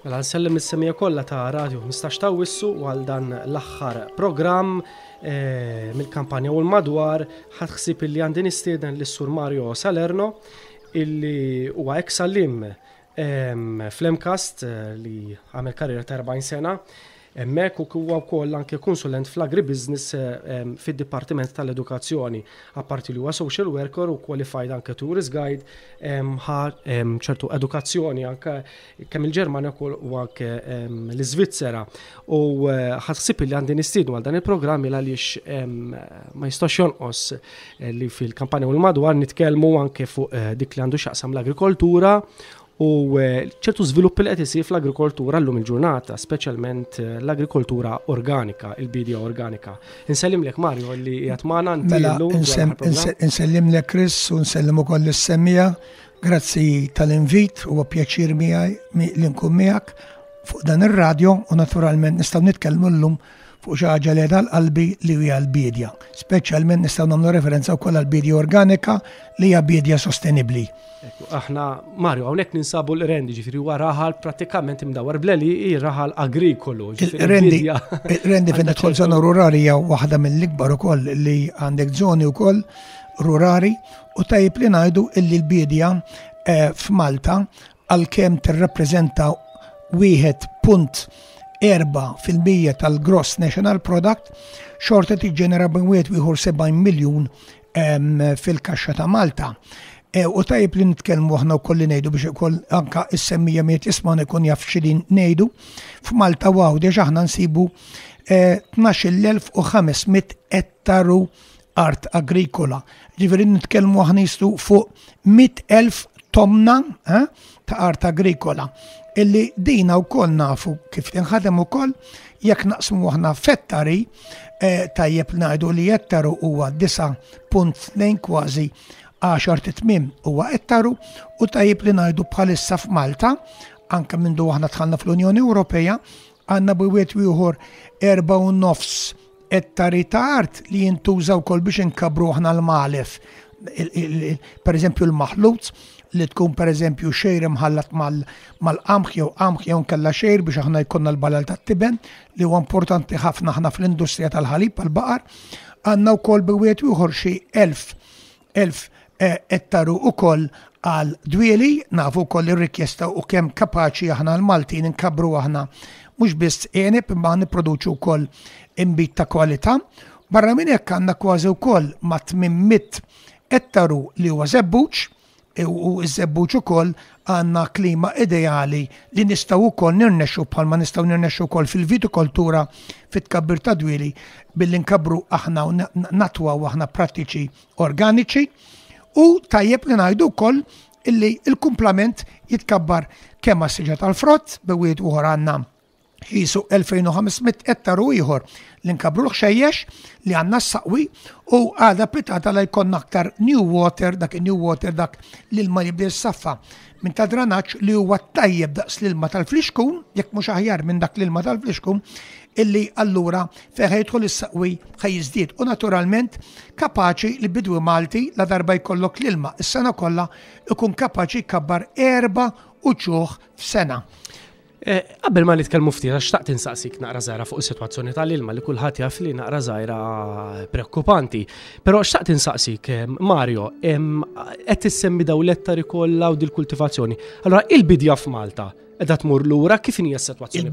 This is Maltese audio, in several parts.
Mela nsellem is-semija kollha ta' Radio 15 ta' Wissu għal dan l-aħħar programm mill-kampanja u l-madwar ħadħsib illi għandi nistieden lis-Sur Mario Salerno illi huwa ex-allim fl-Emcast li għamel karriera ta' 40 sena. Hemmhekk u huwa wkoll anke konsulent fl-agribusiness fid-Dipartiment tal-Edukazzjoni. Apparti li huwa social worker u qualified anke tourist guide ċertu edukazzjoni anke kemm il-Ġermanja u anke l-Iżvizzera. U ħassib li għandi nistiednu għal dan il-programm għaliex ma jistax jonqos li fil-kampanja u l-madwar nitkellmu anke fuq dik li għandu x'aqsam l-agrikoltura u ċertu żviluppi li qed isir fl-agrikoltura llum il-ġurnata, speċjalment l-agrikoltura organika, il-bidja organika. Insellimlek Mario li qiegħed magħna ntillum. Insellimlek Chris u nsellim ukoll is-semmija. Grazzi tal-invit, huwa pjaċir miegħi li nkun miegħek fuq dan ir-radjo u naturalment nistgħu nitkellmu llum fuq xi ħaġa li qalbi li hija l-bidja. Speċjalment nistgħu nagħmlu referenza wkoll għall-bidja organika li hija bidja sostenibbli. Aħna, Mario, hawnhekk ninsabu l-rendi ġifieri huwa raħal prattikament imdawwar bleli hi raħal agrikolu. Il-rendi fejn tidħol żona rurali hija waħda mill-ikbar ukoll li għandek żoni wkoll rurali u tajjeb li ngħidu illi l-bidja f'Malta għalkemm tirrappreżenta 1.4% tal-Gross National Product xorta tiġġenera bejn wieħed ieħor 70 miljun fil-kaxxa ta' Malta. U tajib li nitkellmu aħna wkoll li ngħidu biex ukoll anke is-semmija miet jisma' jkun jaf x'ilin ngħidu. F'Malta deġa aħna nsibu 12,500 ettaru art agrikola. Ġifieri nitkellmu aħna jistu fuq 100,000 tomna ta' art agrikola. Illi dina wkoll nafu kif tinħadem ukoll jekk naqsmu aħna f'ettari tajjeb ngħidu li ettaru huwa 9.2 kważi 10 tmiem huwa ettaru u tajjeb li ngħidu bħalissa f'Malta anke mindu aħna dħalna fl-Unjoni Ewropea għandna bwieħed ieħor 4.5 ettari ta' art li jintuża wkoll biex inkabru aħna l-malef. Pereżempju l-maħlut li tkun pereżempju xejr imħallat mal-qamħ jew qamħ jew nkella xejr biex aħna jkollna l-balal tat-tiben li huwa importanti ħafna aħna fl-industrija tal-ħalib għall-baqar. Għandna wkoll bwieħed ieħor xi 1000 ettaru ukoll għal dwieli, nafu wkoll ir-rikjesta u kemm kapaċi aħna l-Maltin inkabru aħna mhux biss għeneb imma nipproduċu wkoll imbit ta' kwalità. Barra minn hekk għandna kważi wkoll ma' 800 ettaru li huwa żebbuġ u ż-żebbuġ ukoll għandna klima ideali li nistgħu wkoll nirnexxu bħalma nistgħu nirnexxu wkoll fil-vitikoltura fit-tkabbir ta' dwieli billi nkabru aħna u natwaw aħna prattiċi organiċi. U tajjeb li ngħidu wkoll illi l-kumplament jitkabbar kemm għas-siġa tal-frott b'wieħed ieħor għandna qisu 2500 ettaru ieħor li nkabru l-ħxejjex li għandna s-saqwi u għada pitata li jkollna aktar new water dak l-ilma li jibda s-saffa minn ta' dranaġġ li huwa tajjeb daqs l-ilma tal-flixkun jekk mhux aħjar minn dak l-ilma tal-flixkun illi allura fejn jidħol is-saqwi ħajjiżdied u naturalment kapaċi li bidwi Malti la darba jkollok l-ilma is-sena kollha ikun kapaċi jkabbar 4 uċuħ f'sena. Qabel ma nitkellmu ftit xtaqt insaqsik naqra żgħira fuq is-sitwazzjoni tal-ilma li kulħadd jaf li naqra żgħira preokkupanti. Però xtaqt insaqsik Mario, qed issemmi dawn l-ettari kollha u dil-kultivazzjoni. Allura il-bidja f'Malta qiegħda tmur lura kif inhi s-sitwazzjoni?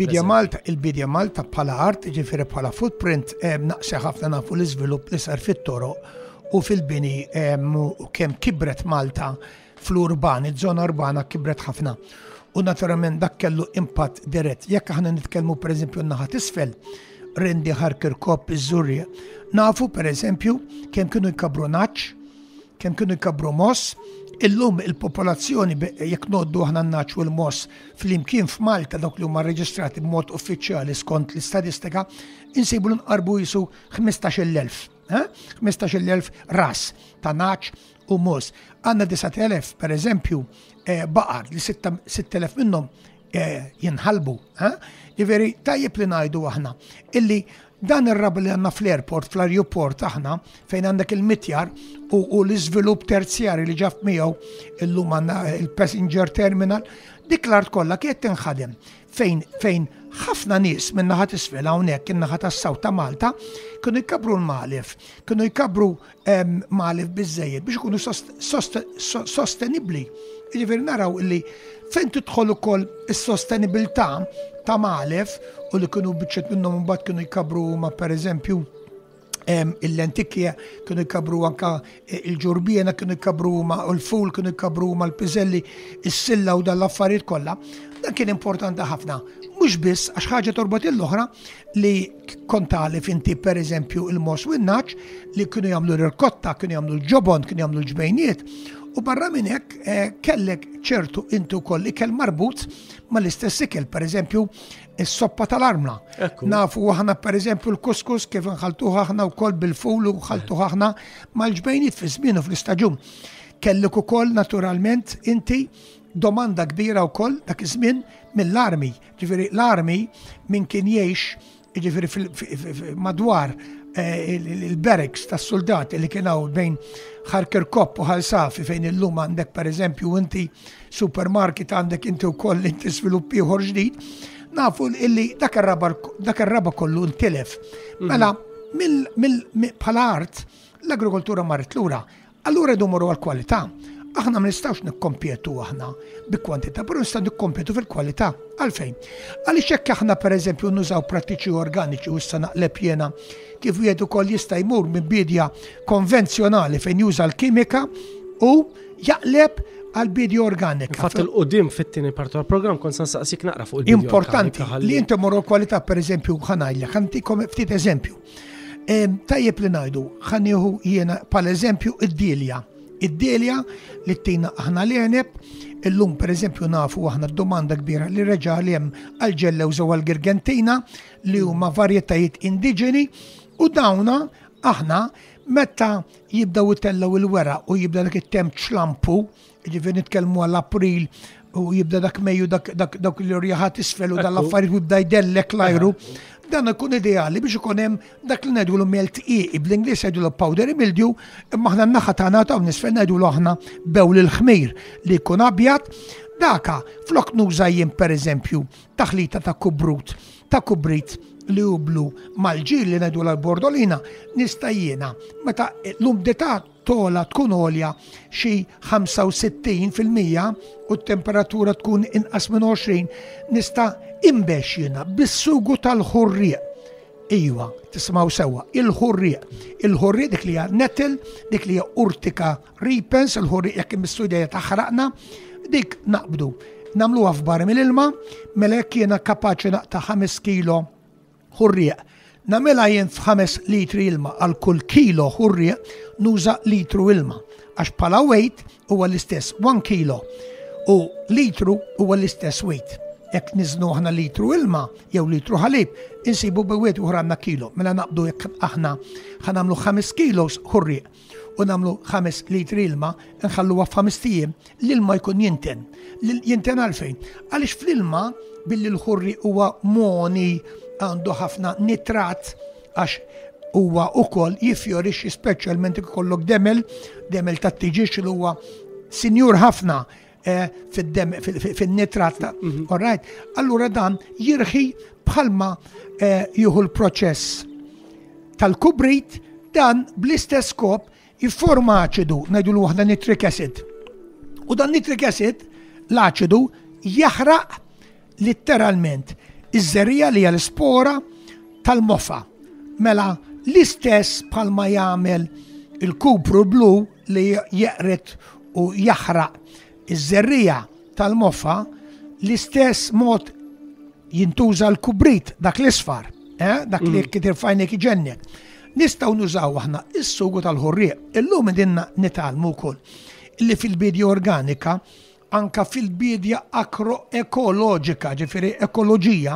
Il-bidja Malta bħala art, ġifieri bħala footprint naqsi ħafna nafu l-iżvilupp li sar fit-toroq u fil-bini u kemm kibret Malta fl-urban, iż-żona urbana kibret ħafna. U naturalment dak kellu impatt dirett. Jekk aħna nitkellmu pereżempju n-naħa t'isfel, Rendi, Ħarkirkop, iż-Żurje, nafu pereżempju kemm kienu jkabru naċ, kemm kienu jkabru moss. Illum il-popolazzjoni jekk noddu aħna n-naċ u l-moss fl-imkien f'Malta dawk li huma rreġistrati b'mod uffiċjali skont l-istatistika insibu nqarbu jisu 15,000. 15,000 ras ta' naċ u moss. Għandna 9,000 pereżempju baqar li 6,000 minnhom jinħalbu. Ġifieri tajjeb li ngħidu aħna illi Dan ir-raba li għandna fl-airport, fl-aeroport aħna, fejn għandek il-mitjar u l-iżvilupp terzjari li ġaf miegħu illum għandna il-passenger terminal, dik l-art kollha kienet tinħadem fejn ħafna nies minn naħa isfel hawnhekk in-naħa tas-Sawt ta' Malta kienu jkabru l-malef, kienu jkabru malef biżejjed biex ikunu sostenibbli. Jiġifieri naraw illi fejn tidħol ukoll is-sostenibilità ta' malef u li kienu biċċet minnhom imbagħad kienu jkabru ma' pereżempju il-lentikja, kienu jkabru anka il-ġurbiena, kienu jkabru ma' l-ful, kienu jkabru ma' l-piżelli, is-silla u dal-affarijiet kollha. Dan kien importanti ħafna. Mhux biss għax ħaġa torbot l-oħra li kontalif inti pereżempju il-mos u n-naċ li kienu jagħmlu r-rikotta, kienu jagħmlu l-ġobon, kienu jagħmlu l-ġbejniet. U barra minn hekk kellek ċertu inti wkoll ikel marbut mal-istess ikel, pereżempju is-soppa tal-armla. Nafu aħna pereżempju l-kuskus kif nħaltuha aħna wkoll bil-ful u ħaltuha aħna mal-ġbejniet fi żmienu fl-istaġun. Kellek ukoll naturalment inti domanda kbira wkoll dak iż-żmien mill-armi. Ġifieri l-armi min kien jgħix ġifieri madwar il-barracks tas-soldati li kienu bejn Ħarkerkop u Ħalsafi fejn illum għandek pereżempju inti supermarket għandek inti wkoll inti sviluppi ieħor ġdid, nafu illi dak ir-raba kollu ntilef. Mela bħala art l-agrikoltura marret lura. Allura jdu morru għall-kwalità. Aħna ma nistgħux nikkompetu aħna bi-kwantità, però nistgħu nikkompetu fil-kwalità. Għalfejn? Għaliex hekk aħna pereżempju nużaw prattiċi organiċi u issa naqleb jiena kif wieħed ukoll jista' jmur minn bidja konvenzjonali fejn juża l-kimika u jaqleb għal bidja organika. Fatt il-qudiem fit-tieni part tal-programm kont se nsaqsik naqra fuq il-bidja importanti li inti morru kwalità pereżempju ħanajlek, ħantikom ftit eżempju. Tajjeb li ngħidu, ħanieħu jiena bħal-eżempju id-dilja. Id-dilja li tina aħna l-għeneb, illum per eżempju nafu aħna d-domanda kbira li reġa li hemm għal-ġellewża u għal-girgentina li huma varjetajiet indiġeni u dawna aħna meta jibdaw itellaw il-wera u jibda dak it-temp xlampu, ġifieri nitkellmu għall-April u jibda dak Mejju dak l-orjaħat isfel u dal-affarijiet u jibda jdellek l-ajru. Dan ikun ideali biex ikun hemm dak li ngħidulu melt qiegħi bl-Ingliż jgħidulu powdery mildew, imma aħna n-naħa tagħna ta' nisfel ngħidulu aħna bewl il-ħmir li jkun abjad. Daka flok nuża jien pereżempju taħlita ta' kubrit li hu blu mal-ġil li ngħidu l-bordolina nista' jiena meta l-umdità tola tkun għolja xi 65% u t-temperatura tkun inqas minn 20 nista' imbex jiena bis-sugu tal-ħurrieq. Iwa, tismaw sewa, il-ħurrieq. Il-ħurrieq dik li hija nettle, dik li hija urtica repens, il-ħurrieq jekk imistudja taħraqna, dik naqbdu. Namluha f'bar mill-ilma, mela jekk jiena kapaċi naqta' 5 kilo ħurrieq. Namela jien f'5 litri ilma għal kull kilo ħurrieq nuża litru ilma. Għax bħala weight huwa l-istess 1 kilo u litru huwa l-istess weight. Jekk niżnu aħna litru ilma jew litru ħalib, insibu b'wieħed uħra għandna kilo. Mela naqbdu jekk aħna ħanamlu 5 kilos ħurrieq u nagħmlu 5 litri ilma, nħalluha f'5 ijiem l-ilma jkun jinten. Jinten għalfejn? Għaliex fl-ilma billi l-ħurrieq huwa moni għandu ħafna nitrat għax huwa wkoll jiffjorixxi speċjalment ikollok demel tat-tiġix li huwa sinjur ħafna fin-nitrat. Alright? Allura dan jirħi bħalma jieħu l-proċess tal-kubrit dan bl-istess skop jifforma aċidu, ngħidulu waħda nitric acid. U dan nitric acid l-aċidu jaħraq letteralment iż-żerrija li hija l-spora tal-mofa. Mela l-istess bħalma jagħmel il-kupru blu li jeqret u jaħraq iż-żerrija tal-mofa l-istess mod jintuża l-kubrit dak l-isfar, dak li tirfajnek iġennek. Nistgħu nużaw aħna is-sugu tal-ħurrieq. Illum dinna nitalmu wkoll illi fil-bidja organika anka fil-bidja agroekoloġika, ġifieri ekoloġija,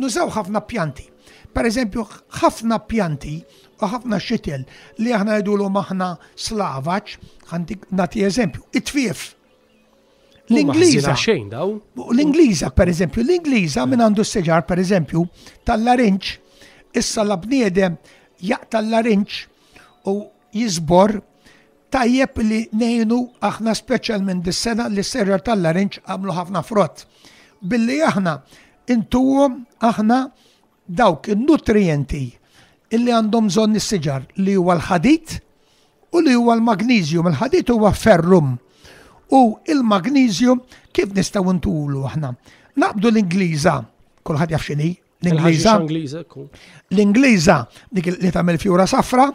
nużaw ħafna pjanti. Per eżempju, ħafna pjanti u ħafna xitel li aħna jgħidulhom aħna slavaġ, nagħti eżempju, it-tfief. L-Ingliża xejn daw. L-Ingliża, per eżempju, l-Ingliża minn għandu s-seġar, per eżempju, tal-larinċ issa l-bniedem jaqta l-larinċ u jizbor tajjeb li nejnu aħna speċjalment dis-sena li s-serjar tal-larinċ għamlu ħafna frott. Billi aħna intuhom aħna dawk in-nutrienti illi għandhom bżonn is-siġar li huwa l-ħadid u li huwa l-magnesium. Il-ħadid huwa ferrum u il-magnesium kif nistgħu ntulu aħna. Naqbdu l-Ingliża, kulħadd jaf x'inhi l-Ingliża. L-Ingliża dik li tagħmel fjura safra,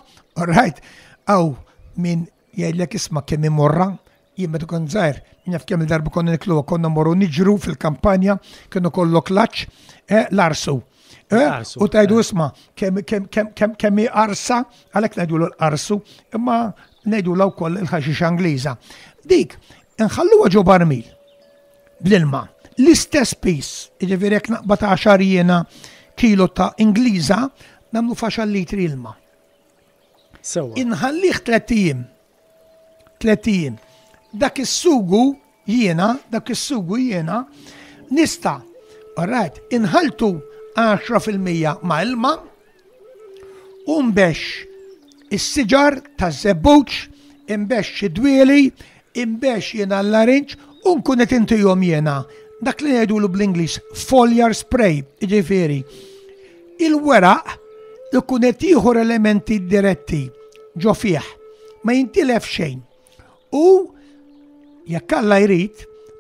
alright, aw min jgħidlek isma' kemm imorra, jien meta kont żgħir, jaf kemm il-darba konna niklu konna morru niġru fil-kampanja, kienu kollok laċċ l-arsu. U tajdu isma' kemm arsa, għalhekk ngħidu l-arsu, imma ngħidu l wkoll il-ħaxix Angliża. Dik inħalluha ġo barmil bl-ilma. L-istess pis, jiġifieri jekk naqbad 10 jiena kilo ta' Ingliża, nagħmlu faxal litri ilma. Inħallih 3 ijiem. Dak is-sugu jiena nista' alright, inħaltu 10% ma' ilma u nbex is-siġar ta' żebbuġ, inbex xi dwieli, inbex jiena l-larinċ u nkun qed intihom jiena. Dak li jgħidulu bl-Ingliż foliar spray, jiġifieri. Il-weraq ikun qed jieħu elementi diretti ġo fih, ma jintilef xejn. U jekk Alla jrid,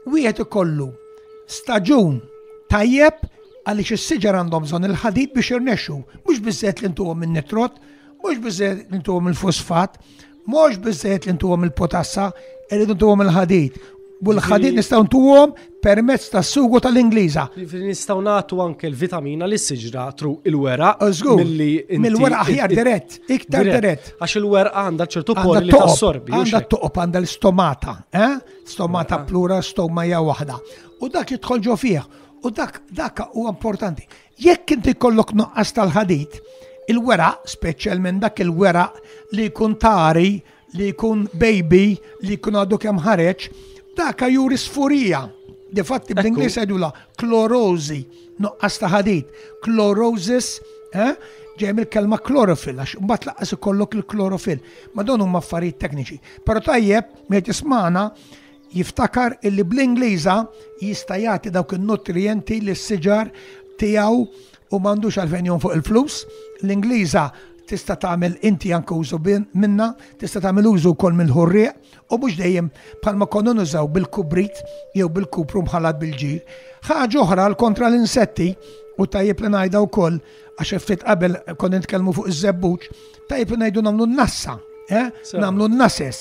wieħed ikollu staġun tajjeb għaliex is-siġar għandhom bżonn il-ħadid biex irnexxu, mhux biżżejjed li ntuhom in-nitrot, mhux biżżejjed li ntuhom il-fosfat, mhux biżżejjed li ntuhom il-potassa, irid ntuhom il-ħadid. U l-ħadid nistgħu ntuhom permezz tas-sugu tal-Ingliża. Nistgħu nagħtu anke l-vitamina li s-siġra tru il-weraq mill-weraq aħjar dirett, iktar dirett. Għax il-weraq għandha ċertu pori li tassorbi. Għandha toqob għandha l-stomata, stomata plura, stomija waħda. U dak jidħol ġo fih. U dak huwa importanti. Jekk inti jkollok noqqas tal-ħadid, il-weraq, speċjalment dak il-weraq li jkun tari, li jkun baby, li jkun għadu kemm ħareġ, dak juri sfurija. Difatti bl-Ingliż għedula klorosi, noqqas ta' ħadid. Chlorosis, ġej mill-kelma chlorophyll, għax mbagħad laqqas ikollok il-chlorophyll. Ma dawn huma affarijiet tekniċi. Però tajjeb, meta tismana jiftakar illi bl-Ingliża jista' jagħti dawk in-nutrienti li s-siġar tiegħu u m'għandux għalfejn jom fuq il-flus. L-Ingliża tista' tagħmel inti anke użu minna, tista' tagħmel użu wkoll mill-ħurrieq u mhux dejjem bħalma konna nużaw bil-kubrit jew bil-kupru mħallat bil-ġir. Ħaġa oħra kontra l-insetti u tajjeb li ngħidha wkoll għax ftit qabel konna nitkellmu fuq iż-żebbuġ, tajjeb li ngħidu nagħmlu n-nassa, nagħmlu n-nasses.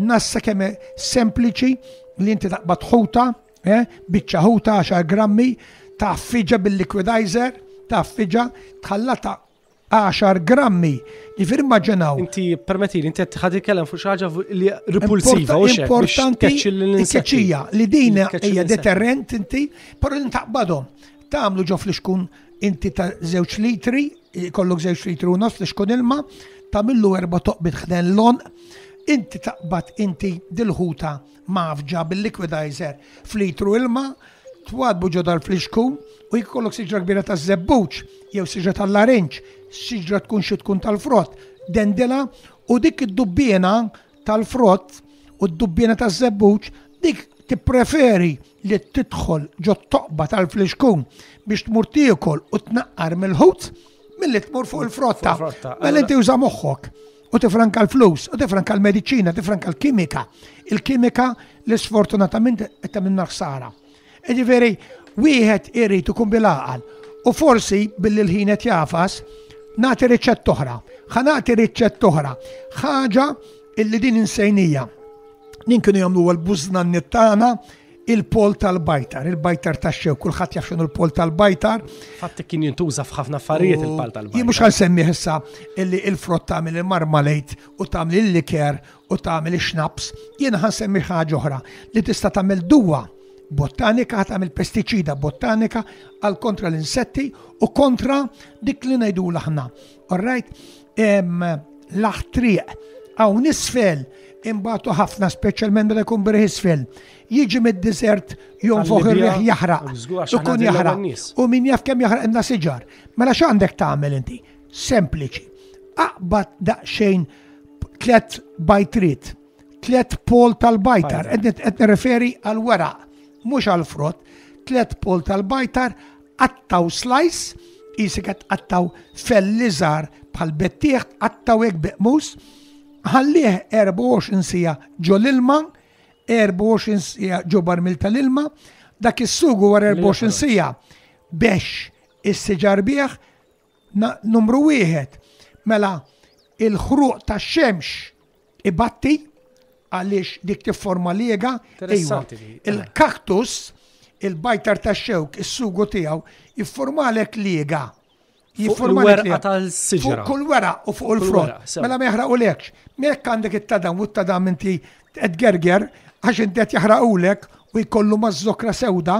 Nassa kemm sempliċi li inti taqbad ħuta, biċċa ħuta 10 grammi, taffiġa bil-liquidizer, taffiġa, tħallata 10 grammi. Jifir immaġinaw. Inti permetti li inti tħad kellem fuq xi ħaġa li repulsiva u xejn. Importanti il-keċija li din hija deterrent inti, però li taqbadhom. Tagħmlu ġo fl-ixkun inti ta' 2 litri, kollok 2 litri u nofs fl-ixkun ilma, tagħmillu 4 toqbit ħden lon. Inti taqbad inti dil-ħuta mafġa bil-liquidizer fl-litru ilma, twadbu ġo dal-fliexkun u jkollok siġra kbira ta' żebbuġ jew siġra tal-larinċ, siġra tkun xi tkun tal-frott, dendela u dik id-dubbiena tal-frott u d-dubbiena ta' żebbuġ dik tippreferi li tidħol ġo toqba tal-fliexkun biex tmur tiekol u tnaqqar mill-ħut milli tmur fuq il-frotta. Mela inti uża moħħok. U tifranka l-flus, u tifranka l-medicina, tifranka l-kimika. Il-kimika li sfortunatament qed tagħmilna ħsara. Ġifieri wieħed irid ikun bil-għaqal u forsi billi l-ħin qed jafas nagħti riċett oħra. Nagħti riċett oħra. Ħaġa illi din insejnija. Din kienu jagħmlu l-bużnanni tagħna il-pol tal-bajtar, il-bajtar tax-xew, kulħadd jaf x'inhu l-pol tal-bajtar. Fatti kien jintuża f'ħafna affarijiet il-pol tal-bajtar. Jien mhux ħansemmi issa illi il-frott tagħmel il-marmalade u tagħmel il-liker u tagħmel ix-xnaps, jien ħansemmi ħaġa oħra li tista' tagħmel duwa botanika, tagħmel pestiċida botanika għal kontra l-insetti u kontra dik li ngħidula aħna. Alright? L-aħtriq Hawn isfel imbagħtu ħafna speċjalment meta jkun birħ isfel. Jiġi mid-desert jonfoħ ir-riħ jaħraq. Ikun jaħraq. U min jaf kemm jaħraq inna siġar. Mela x'għandek tagħmel inti? Sempliċi. Aqbad daqsxejn 3 bajtrit, 3 pol tal-bajtar, qed nirreferi għal weraq, mhux għal frott, 3 pol tal-bajtar, qattaw slice, isek qed qattaw felli żgħar bħal bettieħ, qattaw hekk beqmus, ħallih 24 sija ġo l-ilma, 24 sija ġo barmil tal-ilma, dak is-sugu wara 24 sija biex is-siġar bieħ numru 1. Mela il-ħruq tax-xemx ibatti għaliex dik tifforma lega. Il-kaktus, il-bajtar tax-xewk, is-sugu tiegħu jiffurmalek lega. Fuq il-werqa tal-siġra. Fuq kull weraq u fuq il-frott. Mela ma jaħraqulekx. Mek għandek it-tadam u t-tadam inti tgerger għax inti qed jaħraqulek u jkollu maż-żokra sewda.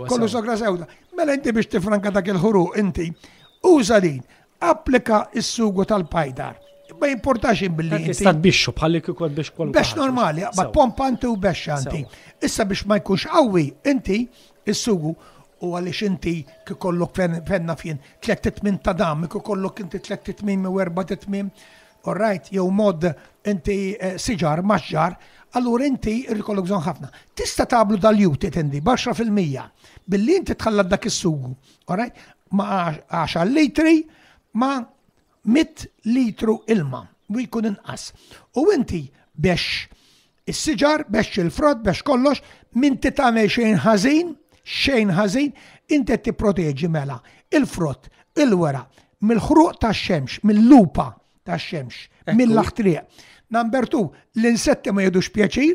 Kollu żokra sewda. Mela inti biex tifranka dak il-ħuruq inti uża din, applika s-sugu tal-pajdar. Ma jimportax billi inti. Tista' tbixxu bħalli kieku biex kollu. Bex normali, ma pompanti u bex anti. Issa biex ma jkunx qawwi inti s-sugu u għalix inti kikollok fenna fien 3 ta' dam, kikollok inti 3 u 4 alright, jew mod inti siġar, maġġar, allura inti irrikollok bżon ħafna. Tista' tablu dal-jutit indi, b'10% billi inti tħallad dak is-sugu, alright, ma' 10 litri, ma' 100 litru ilma, u jkun inqas. U inti biex is-siġar, biex il-frott, biex kollox, minti tagħmel xejn ħażin, inti tipproteġi mela il-frott, il-wera, mill-ħruq tax-xemx, mill-lupa tax-xemx, mill-aħtriq. Number 2, l-insetti ma jedux pjaċir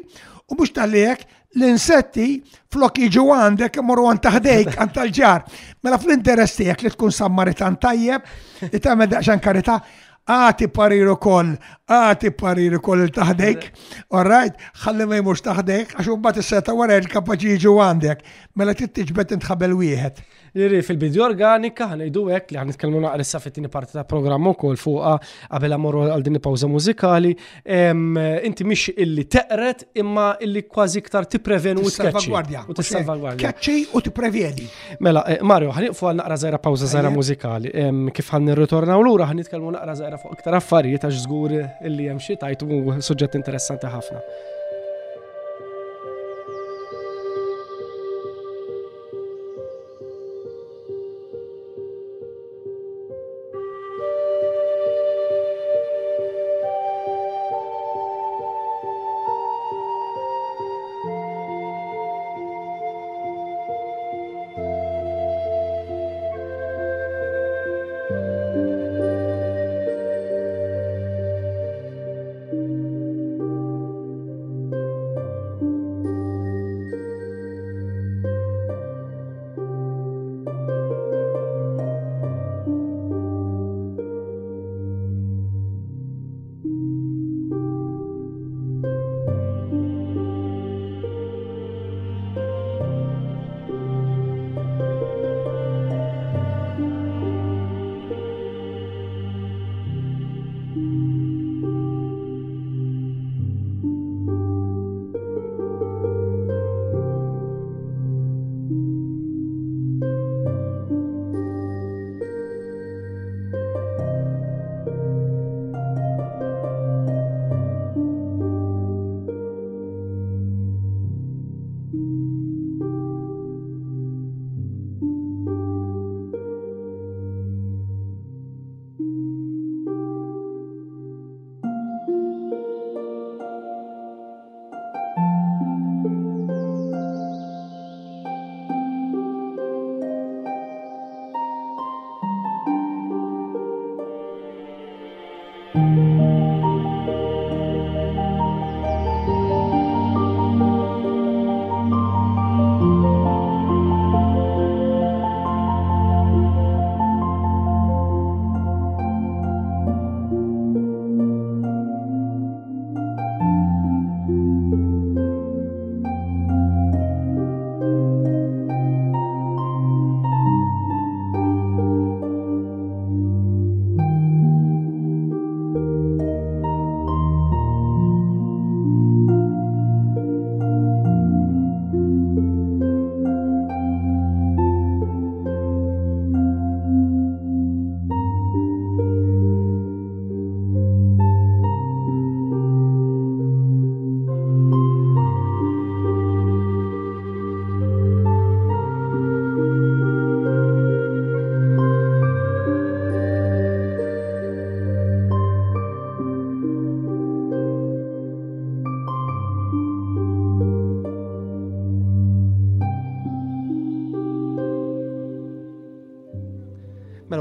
u mhux tal-lek l-insetti flok jiġu għandek imorru għand taħdejk għand tal-ġar. Mela fl-interess tiegħek li tkun Sammaritan tajjeb, li tagħmel daqsxejn karità, għati pariru koll il-taħdejk, alright, ħalli ma jmux taħdejk, għax bat is-seta wara l-kapaċi jiġu għandek, mela tittiġbet intħabel wieħed. Jiri, fil-bidju organika ħanajdu hekk li ħanitkellmu naqra issa fit-tieni parti ta' programm ukoll fuqha qabel amorru għal din il-pawża mużikali, inti mhix illi teqret imma illi kważi iktar tipprevenu u tkeċċi. U tissalvagwardja. Keċċi u tipprevjedi. Mela, Mario, ħaniqfu għal naqra żgħira pawża żgħira mużikali. Kif ħannirritornaw lura ħanitkellmu naqra żgħira fuq iktar affarijiet għax żgur illi hemm xi tajtu suġġett interessanti ħafna.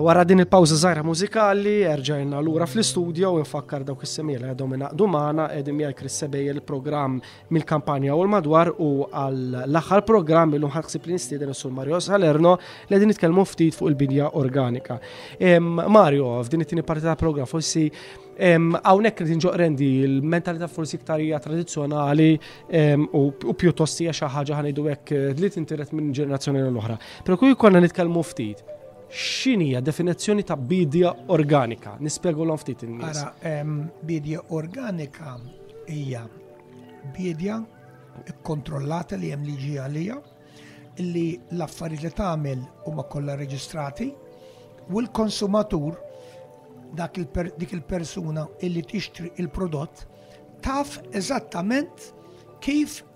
wara din il-pawza żgħira mużikali, erġajna lura fl-istudio u nfakkar dawk is-semiela għadhom inaqdu magħna qegħdin miegħi Chris Sebej il-programm mill-kampanja u l-madwar u għall-aħħar programm illum ħadsib li nistieden is-Sur Mario Salerno li qegħdin nitkellmu ftit fuq il-bidja organika. Mario, f'din it-tieni parti tal-programm forsi hawnhekk qed inġoqrendi l-mentalità forsi iktar hija tradizzjonali u pjuttost hija xi ħaġa ħanejdu hekk li tintiret minn ġenerazzjoni l-oħra. Però kull konna nitkellmu ftit. X'inhija definizzjoni ta' bidja organika? Nispjegulhom ftit in-nies. Ara, bidja organika hija bidja kontrollata li hemm liġi għalija li l-affarijiet li tagħmel huma kollha reġistrati u l-konsumatur dik il-persuna illi tixtri il-prodott taf eżattament kif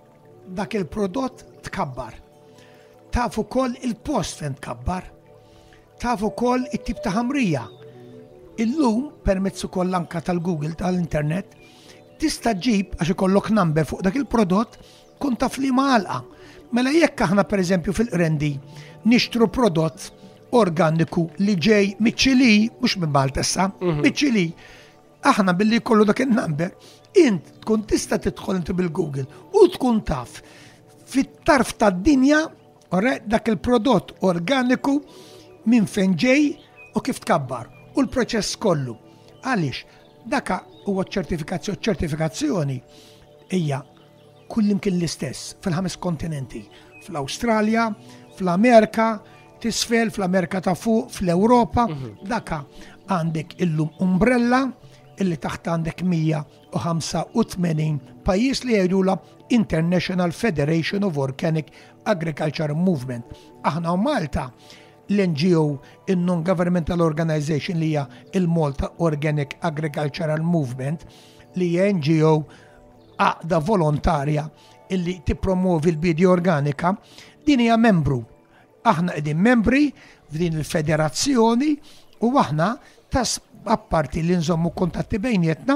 dak il-prodott tkabbar. Taf ukoll il-post fejn tkabbar. Taf ukoll it-tip ta' ħamrija. Illum permezz ukoll anke tal-Google tal-internet tista' ġib għax ikollok number fuq dak il-prodott kun taf li għalqa. Mela jekk aħna pereżempju fil-Qrendi nixtru prodott organiku li ġej miċ-Ċili, mhux minn Maltessa, miċ-Ċili. Aħna billi jkollu dak il-number, int tkun tista' tidħol inti bil-Google u tkun taf fit-tarf tad-dinja dak il-prodott organiku minn fejn ġej u kif tkabbar u l-proċess kollu. Għaliex, daka huwa ċertifikazzjoni hija kullimkien l-istess fil-5 kontinenti, fl-Awstralja, fl-Amerika, tisfel, fl-Amerika ta' fuq, fl-Ewropa, daka għandek illum umbrella illi taħt għandek 185 pajjiż li jgħidula International Federation of Organic Agriculture Movement. Aħna u Malta l-NGO, il-Non-Governmental Organization li hija il-Malta Organic Agricultural Movement, li hija NGO għaqda volontarja illi tippromovi l-bidja organika, din hija membru. Aħna qegħdin membri f'din il-federazzjoni u aħna apparti li nżommu kontatti bejnietna,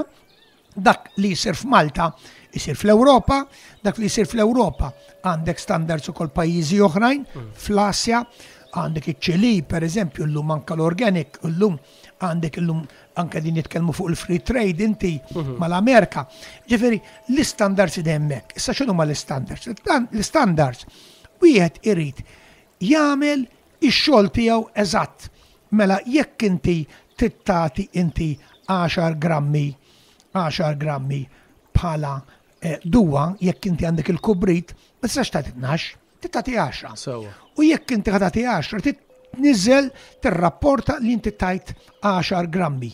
dak li jsir f'Malta jsir fl-Ewropa, dak li jsir fl-Ewropa għandek standards ukoll pajjiżi oħrajn, fl-Asja, għandek iċ-Ċili, per eżempju, llum anke l-organic, llum għandek llum anke din nitkellmu fuq il-free trade inti mal-Amerika. Ġifieri l-istandards hemmhekk. Issa x'inhu ma l-istandards? L-istandards wieħed irid jagħmel ix-xogħol tiegħu eżatt. Mela jekk inti tittati inti 10 grammi bħala duwa, jekk inti għandek il-kubrit, ma tistax tagħti 12, tittati 10. U jekk inti ħadati 10, tnizzel tirrapporta li inti tajt 10 grammi.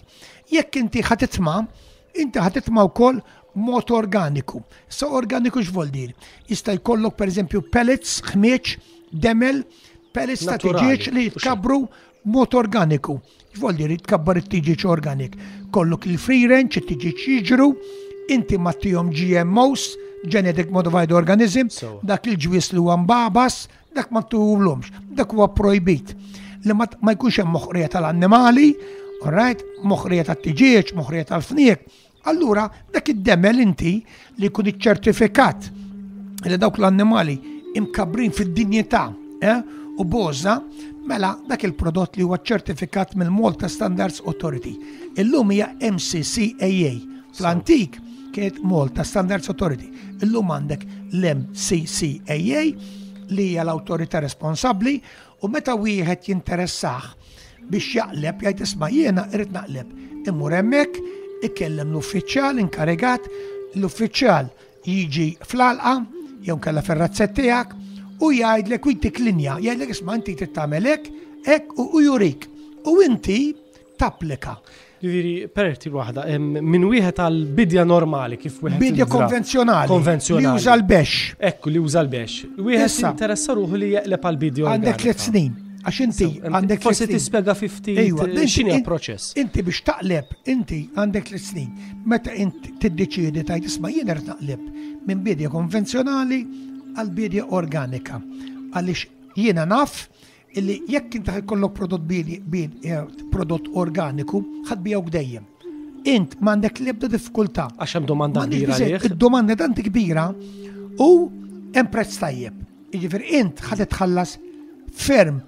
Jekk inti ħatitma wkoll mod organiku. Sa organiku x'vol dir? Jista' jkollok pereżempju pellets, ħmieġ, demel, pellets ta' tiġiġ li jitkabru mod organiku. X'vol dir jitkabbar it-tiġiġ organik. Kollok il-free range, it-tiġiġ jiġru, inti mattihom GMOs, Genetic Modified Organism, dak il-ġwies li huwa mbabas, dak ma tuhomx, dak huwa projbit. Li ma jkunx hemm moħħrija tal-annimali, moħħrija tat-tiġiġ, moħħrija tal-fniek. Allura dak id-demel inti li jkun iċ-ċertifikat li dawk l-annimali imkabrin fid-dinjità u boża, mela dak il-prodott li huwa ċertifikat mill-Malta Standards Authority. Illum hija MCCAA. Fl-antik kienet Malta Standards Authority. Illum għandek l-MCCAA li hija l-awtorità responsabbli u meta wieħed jinteressaħ biex jaqleb jgħid isma' jiena irid naqleb. Immur hemmhekk ikellem l-uffiċjal inkarigat, l-uffiċjal jiġi fl-alqa jew kellha fir-razzett tiegħek u jgħidlek u jtik linja, jgħidlek isma' inti trid tagħmel hekk u jurik. U inti tapplika. Jiġifieri perti waħda, minn wieħed għal bidja normali kif wieħed. Bidja konvenzjonali. Li juża l-bex. Ekku li juża l-bex. Wieħed interessa ruħu li jeqleb għal bidja organika. Għandek 3 snin. Għax inti għandek forsi tispjega fi ftit x'inhi l-proċess. Inti biex taqleb, inti għandek 3 snin. Meta inti tiddeċiedi tgħid isma' jien irid naqleb minn bidja konvenzjonali għal bidja organika. Għaliex jiena naf illi jekk inti ħajkollok prodott organiku ħadbijawk dejjem. Int m'għandek l-ebda diffikultà. Għax hemm domanda kbira għalih. Id-domanda tanti kbira u hemm prezz tajjeb. Jiġifieri int ħad tħallas ferm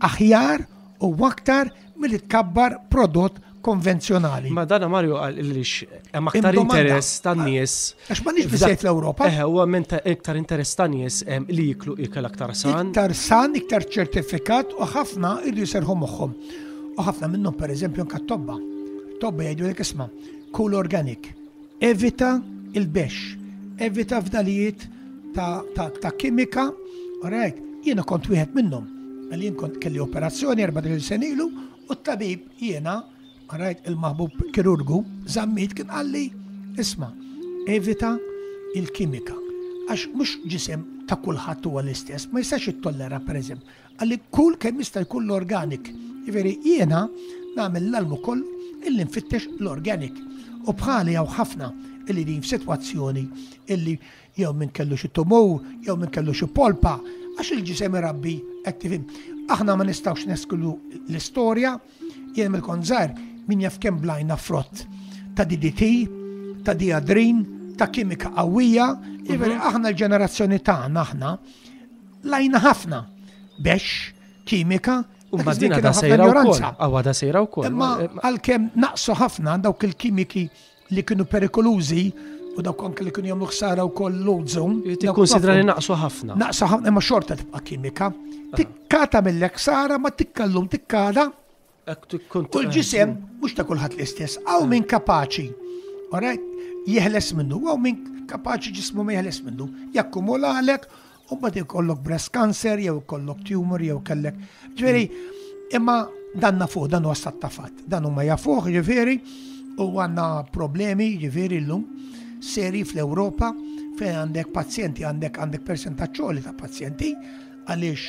aħjar u aktar milli tkabbar prodott konvenzjonali. Ma dana Mario għalix hemm aktar Imdomanda. interess tan-nies. Għax m'għandniex biżejjed l-Ewropa. Huwa menta iktar interess tan-nies li jiklu ikel aktar san. Iktar san, iktar ċertifikat u ħafna irdu jserħu moħħhom. U ħafna minnhom pereżempju anke t-tobba. Tobba jgħidulek isma' kull organic. Evita il-bex, evita fdalijiet ta' kimika. Alright, jiena kont wieħed minnhom. Għal jien kont kelli operazzjoni 14 sen ilu u t-tabib jiena il-maħbub kirurgu zammit kien għalli isma' evita il-kimika. Għax mux ġisem ta' kulħadd huwa l-istess, ma jistax jittollera pereżempju. Għalli kull kemm jista' jkun l-organic. Jiveri jiena nagħmel l-almu koll illi nfittex l-organic. U bħali jew ħafna illi din f'sitwazzjoni illi jew min kellu xi tumur, jew min kellu xi polpa, għax il-ġisem irabbi attivim. Aħna ma nistgħux nesklu l-istorja, jien mill-konżar min jaf kemm blajna frott ta' DDT, ta' diadrin, ta' kimika qawwija, jiveri aħna l-ġenerazzjoni tagħna aħna lajna ħafna bex kimika U madina da sejra wkoll. Awa da sejra wkoll. Imma għalkemm naqsu ħafna dawk il-kimiki li kienu perikolużi u dawk anke li kienu jagħmlu ħsara wkoll l-ozone. Tikkunsidra li naqsu ħafna. Naqsu ħafna imma xorta tibqa' kimika. Tikkata mill-hekk ħsara ma tikkallum tikkada. U l-ġisem mhux ta' kulħadd l-istess, hawn min kapaċi. Alright, jeħles minnu, hawn min kapaċi ġismu ma jeħles minnu. Jakkumula għalek u bad ikollok breast cancer, jew ikollok tumor, jew kellek. Ġifieri, imma danna fuq, dan huwa stattafat. Dan huma jafuh ġifieri u għandna problemi ġifieri llum seri fl-Ewropa fejn għandek pazjenti, għandek persentaċċoli ta' pazjenti għaliex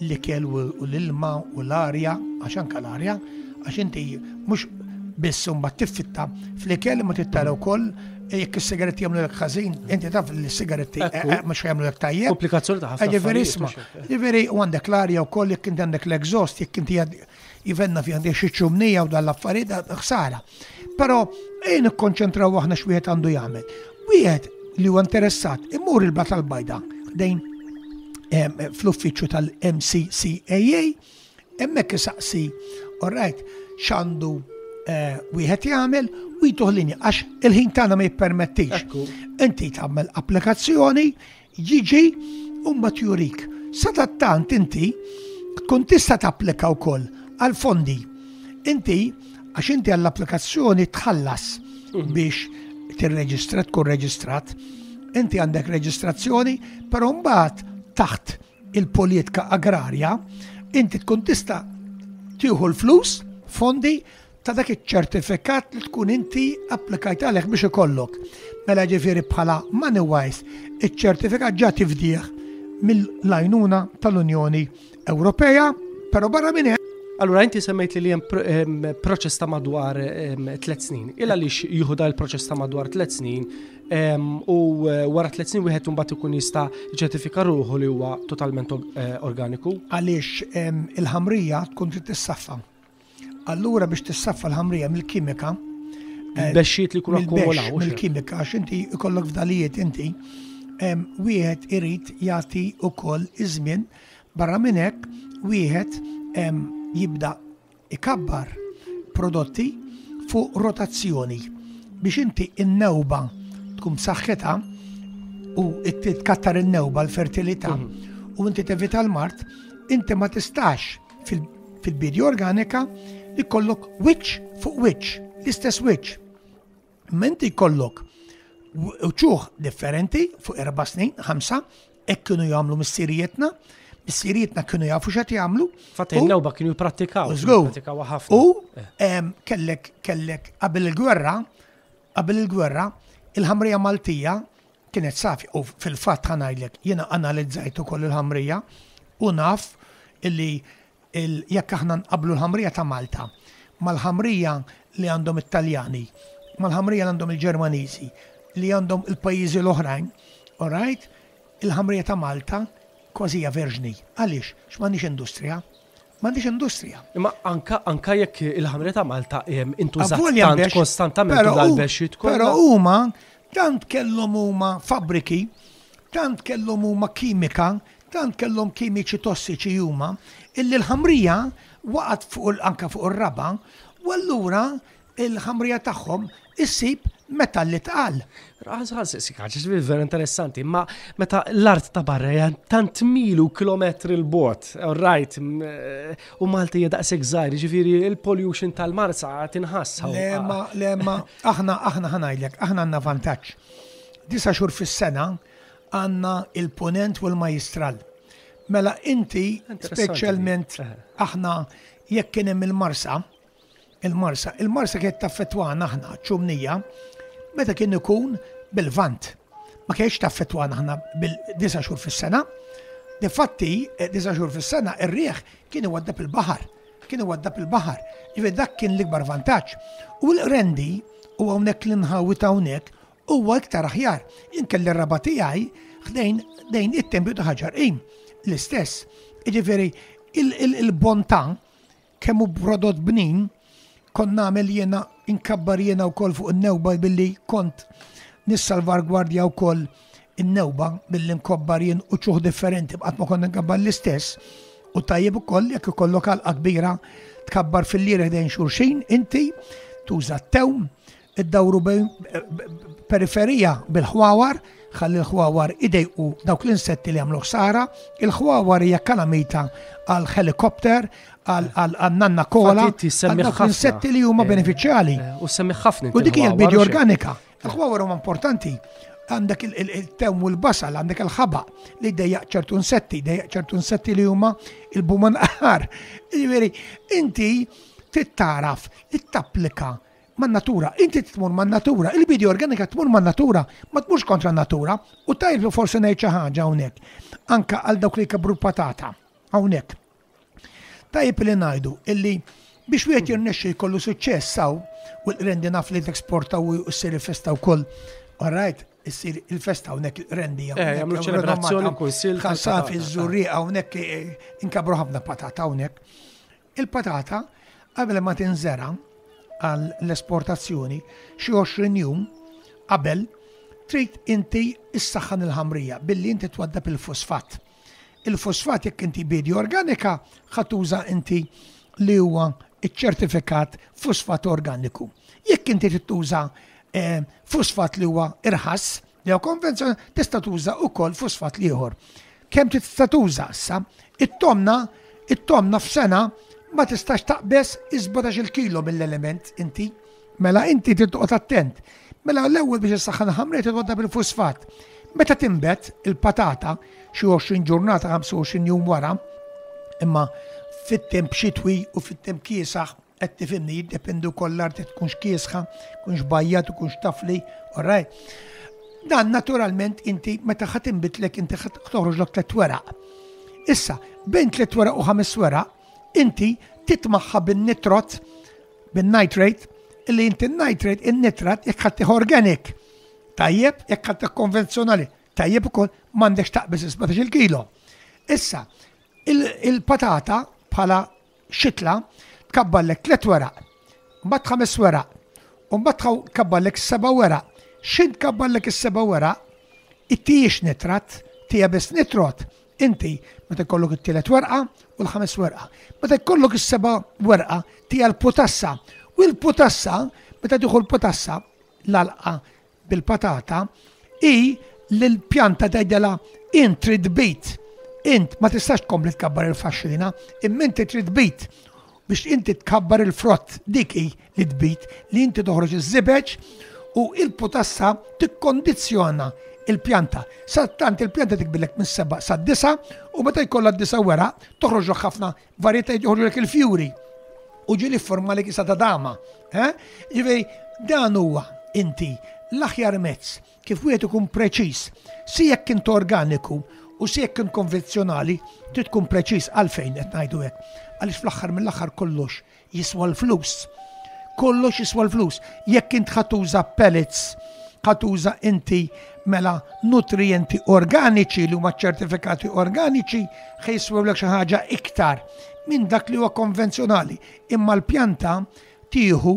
l-ikel u l-ilma u l-arja, għax anke l-arja, għax inti mhux biss mbagħad tiffitta fl-ikel ma tittara wkoll jekk is-sigaretti jagħmlu lek ħażin, inti taf li s-sigaretti mhux jagħmlu lek tajjeb. Komplikazzjoni ta' ħafna. Ġifieri isma', ġifieri u għandek l-arja wkoll jekk inti għandek l-exhaust, jekk inti jivenna fi għandek xi ċumnija u dal-affarijiet ħsara. Però nikkonċentraw aħna x'wieħed għandu jagħmel. Wieħed li huwa interessat imur il-Blat tal-Bajda dejn fl-uffiċċju tal-MCCAA, hemmhekk isaqsi, alright, x'għandu wieħed jagħmel u jtuħ għax il-ħin tagħna ma jippermettix. Inti tagħmel applikazzjoni, jiġi u mbagħad jurik. Sadattant inti tkun tista' tapplika wkoll għal fondi. Inti għax inti għall-applikazzjoni tħallas biex tirreġistra tkun reġistrat. Inti għandek reġistrazzjoni, però mbagħad taħt il-politika agrarja, inti tkun tista' tieħu l-flus, fondi ta' dak iċ-ċertifikat li tkun inti applikajt għalek biex ikollok. Mela ġifieri bħala money wise, iċ-ċertifikat ġa tifdih mill-għajnuna tal-Unjoni Ewropea, però barra minn hekk. Allura inti semmejt li hemm proċess ta' madwar 3 snin. Il għaliex jieħu da l-proċess ta' madwar 3 snin u wara 3 snin wieħed imbagħad ikun jista' jiċċertifika ruħu li huwa totalment organiku? Għaliex il-ħamrija tkun trid tissaffa. Allura biex tissaffa l-ħamrija mill-kimika, bexxiet li jkunu akkumulaw. Mill-kimika, għax inti ikollok fdalijiet inti, wieħed irid jagħti wkoll iż-żmien barra minn hekk wieħed jibda ikabbar prodotti fuq rotazzjoni biex inti in-newba tkun saħħetha u titkattar in-newba l-fertilità u inti tevita l-mart, inti ma tistax fil-bidja organika li kollok wiċċ fuq wiċċ, l-istess wiċċ. Menti kollok uċuħ differenti fuq 4 snin, 5, hekk kienu jagħmlu mis-sirietna kienu jafu x'qed jagħmlu. Fatt il-newba kienu jipprattikaw ħafna. U kellek qabel il-gwerra il-ħamrija Maltija kienet safi u fil-fatt ħanajdlek jiena analizzajt ukoll il-ħamrija u naf illi jekk aħna nqablu l-ħamrija ta' Malta mal-ħamrija li għandhom it-Taljani, mal-ħamrija li għandhom il-Ġermaniżi, li għandhom il-pajjiżi l-oħrajn, alright, il-ħamrija ta' Malta kważi verġni. Għaliex? X'm'għandix industrija? M'għandix industrija. Imma anka jekk il-ħamrija ta' Malta intużat tant konstantament dal-bexxit kollha. Però huma tant kellhom huma fabbriki, tant kellhom huma kimika, tant kellhom kimiċi tossiċi huma, illi l-ħamrija waqgħet anke fuq ir-raba, u allura il-ħamrija tagħhom issib metalli tqal. Ħaġa vera interessanti, ma meta l-art ta' barra hija tant milu kilometri l-bot, right, u Malta hija daqshekk żgħir, ġifieri il-pollution tal-Marsa tinħass. Le ma aħna ħanajdlek, aħna għandna vantaġġ. 9 xhur fis-sena għandna il-punent u l-majistral. Mela inti speċjalment aħna jekk kien hemm il-Marsa kienet taffettwana aħna ċumnija meta kien ikun bil-vant. Ma kienx taffettwana aħna bil-9 xhur fis-sena. Difatti 9 xhur fis-sena ir-riħ kien iwaddab il-baħar. Ġifieri dak kien l-ikbar vantaġġ. U l-rendi u hawnhekk li nħawit hawnhekk huwa iktar aħjar. Inkelli r-raba tiegħi ħdejn it-tempju ta' ħaġar l-istess. Ġifieri il-bontà kemm hu prodott bnin kont nagħmel jiena inkabbar jiena wkoll fuq in-newba billi kont nissalvargwardja wkoll in-newba billi nkobbar jien u ċuħ differenti qatt ma kont nkabbar l-istess u tajjeb ukoll jekk ikollok għalqa kbira tkabbar fil-lierek dejn xulxin inti tuża t-tewm iddawru periferija bil-ħwawar ħalli l-ħwawar idejqu dawk l-insetti li għamlu ħsara, il-ħwawar hija kalamita għal helikopter, għal nanna kola, għal dawk l-insetti li huma benefiċjali. U semmi ħafna. U dik hija l-bidja organika. Il-ħwawar huma importanti. Għandek il-temm u l-basal, għandek il-ħaba li jdejjaq ċertu insetti li huma il-buman aħar. Jiġifieri inti tittaraf li tapplika man-natura, inti tmur man-natura, il-bidja organika tmur man-natura, ma tmurx kontra n-natura, u tajb forsi ngħid xi ħaġa hawnhekk. Anke għal dawk li jkabru patata hawnhekk. Tajb li ngħidu illi biex wieħed jirnexxi jkollu suċċess saw u rendi naf li t-eksporta u ssir il-festa wkoll. Alright, issir il-festa hawnhekk rendi jagħmlu ċelebrazzjoni kunsill ħassaf iż-żurrieqa hawnhekk inkabru ħafna patata hawnhekk. Il-patata qabel ma tinżera għal l-esportazzjoni xi 20 jum qabel trid inti issaħħan il-ħamrija billi inti twaddab il-fosfat. Il-fosfat jekk inti bidja organika ħatuża inti li huwa iċ-ċertifikat fosfat organiku. Jekk inti tuża fosfat li huwa irħas jew konvenzjonali tista' tuża wkoll fosfat ieħor. Kemm tista' tuża issa? It-tomna f'sena ma tistax taqbes 17 kilo mill-element inti. Mela inti titqgħod attent. Mela l-ewwel biex issaħħan ħamrejt titwadda bil-fosfat. Meta timbet il-patata xi 20 ġurnata 25 jum wara, imma fit-temp xitwi u fit-temp kiesaħ qed tifhimni jiddependu wkoll l-art tkunx kiesħa, tkunx bajjat, tkunx tafli, alright. Dan naturalment inti meta ħadd inbitlek inti ħadd toħroġlok 3 weraq. Issa bejn 3 weraq u 5 weraq inti titmaħħa bin-nitrot, bin-nitrate, illi inti n-nitrate, in-nitrat jekk ħadd organic. Tajjeb, jekk ħadd konvenzjonali, tajjeb ukoll m'għandekx taqbes 17 kilo. Issa, il-patata bħala xitla tkabballek 3 weraq, mbagħad 5 weraq, u mbagħad tkabballek 7 weraq. X'int tkabballek is-7 weraq? It-tiex nitrat, tija biss nitrot. Inti meta jkollok it-tielet werqa u l-5 werqa. Meta jkollok is-7 werqa tija l-potassa. U l-potassa, meta tieħu l-potassa l-alqa bil-patata, hi l-pjanta tgħidilha int trid bit. Int ma tistax tkompli tkabbar il-faxxina, imma inti trid bit biex inti tkabbar il-frott dik hi li tbit li inti toħroġ iż-żibeġ u il-potassa tikkondizzjona il-pjanta. Sattant il-pjanta tikbillek minn 7 sa 9 u meta jkollha 9 wera toħroġ ħafna varjetà joħorġulek il-fjuri. U ġieli formalik isa ta' dama. Ġifieri dan huwa inti l-aħjar mezz kif wieħed ikun preċiż. Si jekk int organiku u si jekk int konvenzjonali trid tkun preċiż għalfejn qed ngħidu hekk. Għaliex fl-aħħar mill-aħħar kollox jiswa l-flus. Kollox jiswa l-flus. Jekk int ħatuża pellets, ħatuża inti mela nutrienti organiċi li huma ċertifikati organiċi ħejswewlek xi ħaġa iktar minn dak li huwa konvenzjonali. Imma l-pjanta tieħu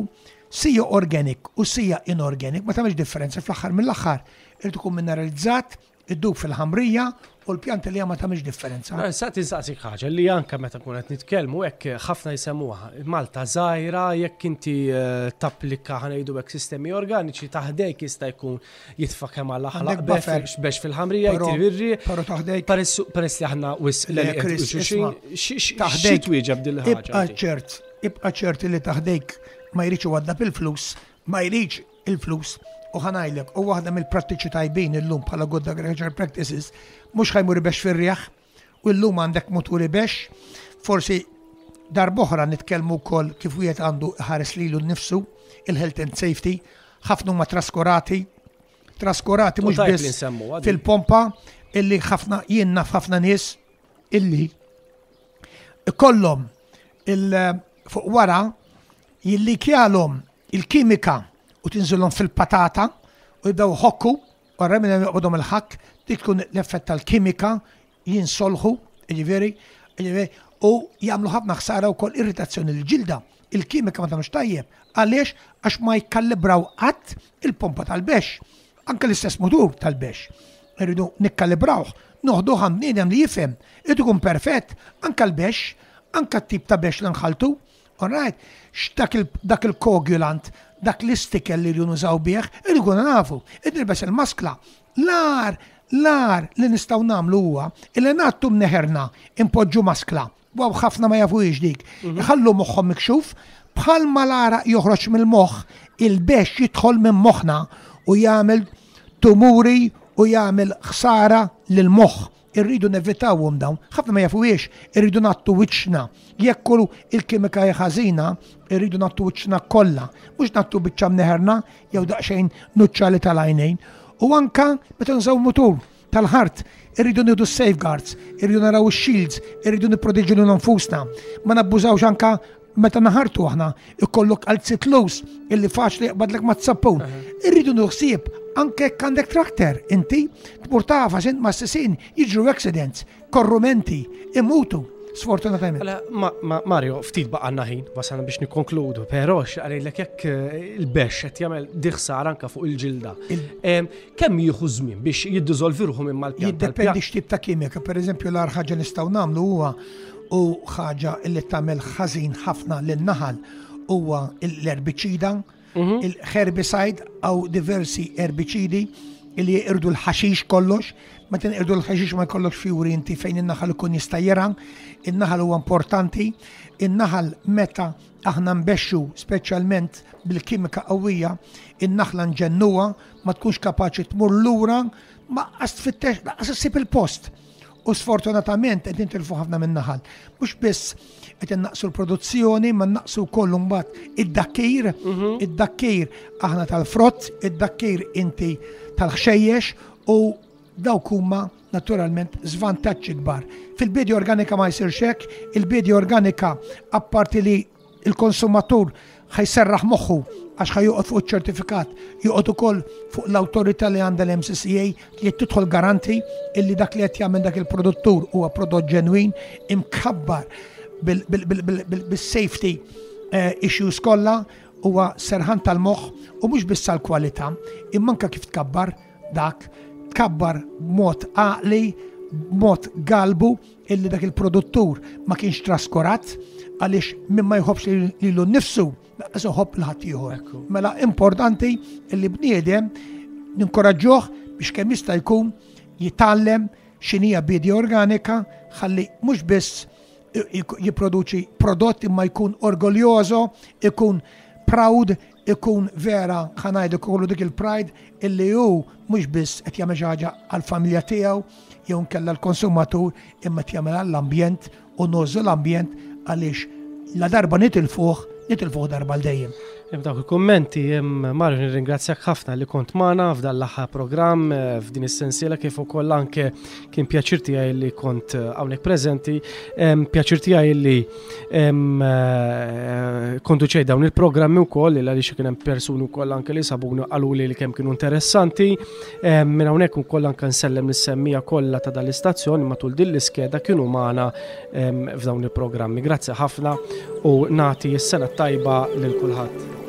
sija organic u sija inorganic ma tagħmilx differenza fl-aħħar mill-aħħar irid ikun mineralizzat, iddub fil-ħamrija u l-pjanta li ma tagħmilx differenza. Sa tinsaqsik ħaġa li anke meta nkun qed nitkellmu hekk ħafna jsemmuha Malta żgħira jekk inti tapplika ħanejdu hekk sistemi organiċi taħdejk jista' jkun jitfa' kemm għal aħlaq bex fil-ħamrija jtirri. Però taħdejk peress li aħna taħdejk twieġeb din il-ħaġa. Ibqa' ċert li taħdejk ma jridx iwaddab il-flus, ma jridx il-flus. U ħanajlek, u waħda mill-prattiċi tajbin illum bħala good agriculture practices, mhux ħajmur bex fir-rieħ, u llum għandek muturi bex, forsi darboħra nitkellmu wkoll kif wieħed għandu ħares lilu nnifsu, il-health and safety, ħafna huma traskurati mhux biss fil-pompa, illi ħafna jien naf ħafna nies illi ikollhom fuq wara jillikjalhom il-kimika u tinżilhom fil-patata u jibdew ħokku u remina jqogħdhom il-ħakk dik tkun l-effett tal-kimika jinsolħu, jiġifieri u jagħmlu ħafna ħsara wkoll irritazzjoni l-ġilda. Il-kimika ma tagħmilx tajjeb. Għaliex? Għax ma jkallibraw qatt il-pompa tal-bex. Anke l-istess mutur tal-bex. Irridu nikkalibrawh, noħduh għand bniedem li jifhem. Irid ikun perfett, anke l-bex, anke t-tip ta' bex li nħaltu. Alright, dak il-koagulant, dak l-istikel li nużaw bieħ, irridu nafu, id-nilbes il-maskla. Lar li nistaw namlu huwa, illi nattu mneħerna impoġġu maskla. Waw ħafna ma jafu dik. Iħallu moħħom mikxuf, bħal malara joħroġ mill-moħħ, il-bex jidħol minn moħħna u jagħmel tumuri u jagħmel ħsara lil-moħħ. Irridu nevitawhom dawn, ħafna ma jafuwiex, irridu nattu wiċċna. Jekk kullu il-kimika ħażina, irridu nattu wiċċna kollha, mhux nattu biċċa mneħerna jew daqsxejn nuċċali tal-għajnejn. U anka meta nżaw mutur tal-ħart, irridu nieħdu safeguards, irridu naraw ix-shields, irridu nipproteġġu lil nfusna. Ma nabbużawx anka meta naħartu aħna ikollok qalzit lus illi faċli jaqbadlek ma tsappun. Irridu nuħsieb anke għandek traktor, inti tmur tafa xint ma s-sessin jiġru accidents, korrumenti, imutu, sfortunatament. Mario, ftit baqanna ħin, wasalna biex nikonkludu, pero għalilek jekk il-bex qed jagħmel diħsar anke fuq il-ġilda. Kemm jieħu żmien biex jiddizolvi ruħu minn mal-pjan? Jiddependi x'tip ta' kimika, pereżempju l-ar ħaġa nistgħu nagħmlu huwa u ħaġa li tagħmel ħażin ħafna lin-naħal huwa l-erbiċida, il-herbicide għaw diversi erbicidi li jirdu l-ħaxix kollox, ma irdu l-ħaxix ma jkollokx fjuri inti fejn in-naħal ikun jista' jera, in-naħal huwa importanti, in-naħal meta aħna nbexxu speċjalment bil-kimika qawwija, in-naħla nġennuha ma tkunx kapaċi tmur lura ma qas tfittex laqas issib il-post. U sfortunatament qed nintilfu ħafna min-naħal. Mhux biss qed innaqsu l-produzzjoni, ma naqsu wkoll mbagħad id-dakkir aħna tal-frott, id-dakkir inti tal-ħxejjex u dawk huma naturalment żvantaġġi kbar. Fil-bidja organika ma jsirx hekk, il-bidja organika apparti li il-konsumatur ħajserraħ moħħu għax ħajuqgħod fuq iċ-ċertifikat, joqgħod ukoll fuq l-awtorità li għandha l-MCCA li tidħol garanti illi dak li qed jagħmel dak il-produttur huwa prodott ġenwin imkabbar bil-safety issues kollha huwa serħan tal-moħħ u mhux biss tal-kwalità, imma anke kif tkabbar dak tkabbar b'mod għaqli, b'mod galbu illi dak il-produttur ma kienx traskurat għaliex minn ma jħobbx lilu nnifsu laqas iħobb l-ħadd ieħor. Mela importanti illi bniedem ninkoraġġuh biex kemm jista' jkun jitgħallem x'inhija bidja organika ħalli mhux biss jipproduċi prodotti imma jkun orgoljoso, ikun proud, ikun vera ħanajdu kollu dik il-pride illi hu mhux biss qed jagħmel xi ħaġa għall-familja tiegħu jew nkella l-konsumatur imma qed jagħmel għall-ambjent u nużu l-ambjent għaliex la darba nitilfuh darba l-dejjem. Dawk il-kommenti, Mario nirringrazzjak ħafna li kont magħna f'dan l-aħħar programm f'din is-sensiela kif ukoll anke kien pjaċir tiegħi li kont hawnhekk preżenti, pjaċir tiegħi li konduċej dawn il-programmi wkoll għaliex kien hemm persuni wkoll anke li sabuni qaluli li kemm kienu interessanti. Minn hawnhekk ukoll anke nsellem nis-semmija kollha ta' dal-istazzjoni matul din l-iskeda kienu magħna f'dawn il-programmi. Grazzi ħafna u nagħti s-sena tajba lil kulħadd.